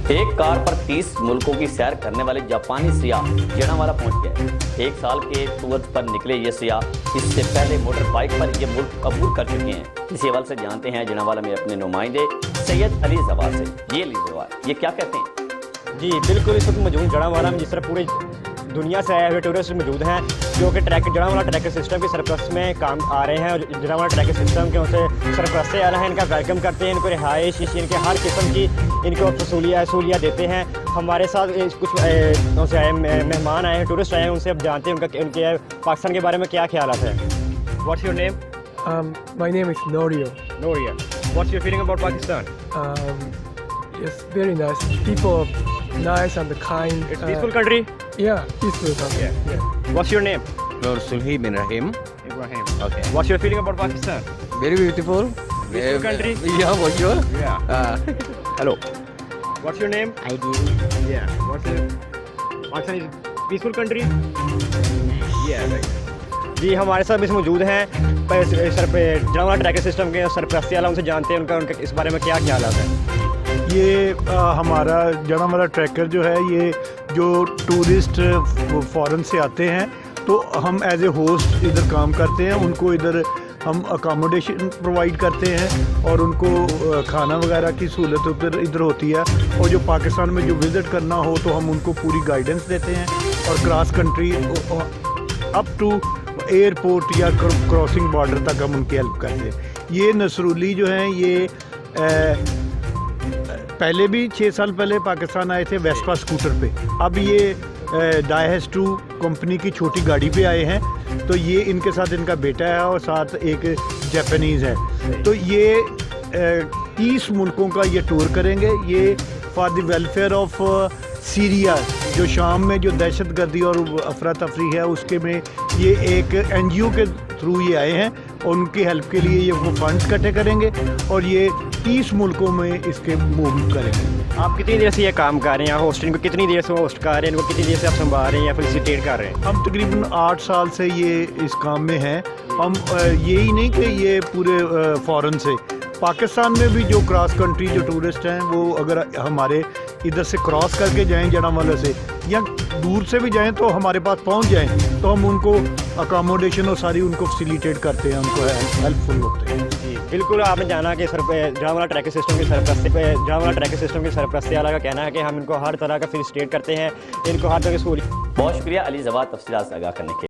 ایک کار پر 30 ملکوں کی سیر کرنے والے جاپانی سیاح جڑاوالا پہنچ گئے۔ 1 سال کے ٹور پر نکلے یہ سیاح اس سے پہلے موٹر بائک پر یہ ملک عبور کر چکے ہیں۔ اسی حوالے سے جانتے ہیں جڑاوالا میں اپنے نمائندے سید علی زوال سے۔ یہ علی زوال یہ کیا کہتے ہیں؟ جی بالکل، اس وقت موجود جڑاوالا میں جس طرح پورے دنیا سے آئے ہوئے ٹورسٹ موجود ہیں جو کہ جڑاوالا ٹریکر سسٹم کی سرپرست میں کام آ رہے ہیں، اور جڑاوالا ٹریکر سسٹم کے ان سے سرپرست آ رہے ہیں، ان کا ویلکم کرتے ہیں، ان کو رہائش ان کے ہر قسم کی ان کو سہولیات دیتے ہیں۔ ہمارے ساتھ کچھ مہمان آئے ہیں، ٹورسٹ آئے ہیں، ان سے اب جانتے ہیں ان کے پاکستان کے بارے میں کیا خیالات ہیں۔ What's your name? My name is Norio. Norio, what's your feeling about Pakistan? It's very nice. People nice and kind. It's peaceful country? Yeah, peaceful country. Yeah. What's your name? Nur Sulhi bin Rahim. Ibrahim. Okay. What's your feeling about Pakistan? Very beautiful. Peaceful country? Yeah, for sure. Yeah. Hello. What's your name? I do. Yeah. What's your Pakistan is peaceful country? Yeah. Right. جی ہمارے ساتھ اس موجود ہیں جڑاوالا tracker system کے سرپرستی والا، ان سے جانتے ہیں ان کے اس بارے میں کیا خیالات ہیں۔ یہ ہمارا جڑاوالا ٹریکر جو ہے، یہ جو ٹورسٹ فارن سے آتے ہیں تو ہم ایز اے ہوسٹ ادھر کام کرتے ہیں، ان کو ادھر ہم اکاموڈیشن پرووائڈ کرتے ہیں اور ان کو کھانا وغیرہ کی سہولت ادھر ہوتی ہے، اور جو پاکستان میں جو وزٹ کرنا ہو تو ہم ان کو پوری گائیڈنس دیتے ہیں، اور cross country up to airport یا کراسنگ بارڈر تک ہم ان کی ہیلپ کرتے ہیں۔ یہ نصرولی جو ہیں یہ پہلے بھی 6 سال پہلے پاکستان آئے تھے ویسپا اسکوٹر پہ، اب یہ ڈائہس 2 کمپنی کی چھوٹی گاڑی پہ آئے ہیں، تو یہ ان کے ساتھ ان کا بیٹا ہے اور ساتھ ایک جاپانیز ہے، تو یہ 30 ملکوں کا یہ ٹور کریں گے۔ یہ for the welfare of Syria, جو شام میں جو دہشت گردی اور افراتفری ہے اس کے میں یہ ایک NGO کے تھرو یہ آئے ہیں، اور ان کی ہیلپ کے لیے یہ وہ فنڈز اکٹھے کریں گے اور یہ 30 ملکوں میں اس کے موو کریں گے۔ آپ کتنی دیر سے یہ کام کر رہے ہیں؟ ہوسٹنگ کو کتنی دیر سے ہوسٹ کر رہے ہیں؟ ان کو کتنی دیر سے آپ سنبھال رہے ہیں یا فیسیلیٹیٹ کر رہے ہیں؟ ہم تقریباً 8 سال سے یہ اس کام میں ہیں۔ ہم یہی نہیں کہ یہ پورے فارن سے، پاکستان میں بھی جو کراس کنٹری جو ٹورسٹ ہیں وہ اگر ہمارے ادھر سے کراس کر کے جائیں جڑاوالا سے یا دور سے بھی جائیں تو ہمارے پاس پہنچ جائیں تو ہم ان کو اکاموڈیشن اور ساری ان کو فیسیلیٹیٹ کرتے ہیں، ان کو ہیلپ فل ہوتے ہیں۔ جی بالکل، آپ نے جانا کہ جڑاوالا ٹریکر سسٹم کے سرپرستی والا کا کہنا ہے کہ ہم ان کو ہر طرح کا فیسیلیٹیٹ کرتے ہیں، ان کو ہر طرح کی سہولت۔ بہت شکریہ علی زوال تفصیلات سے آگاہ کرنے کے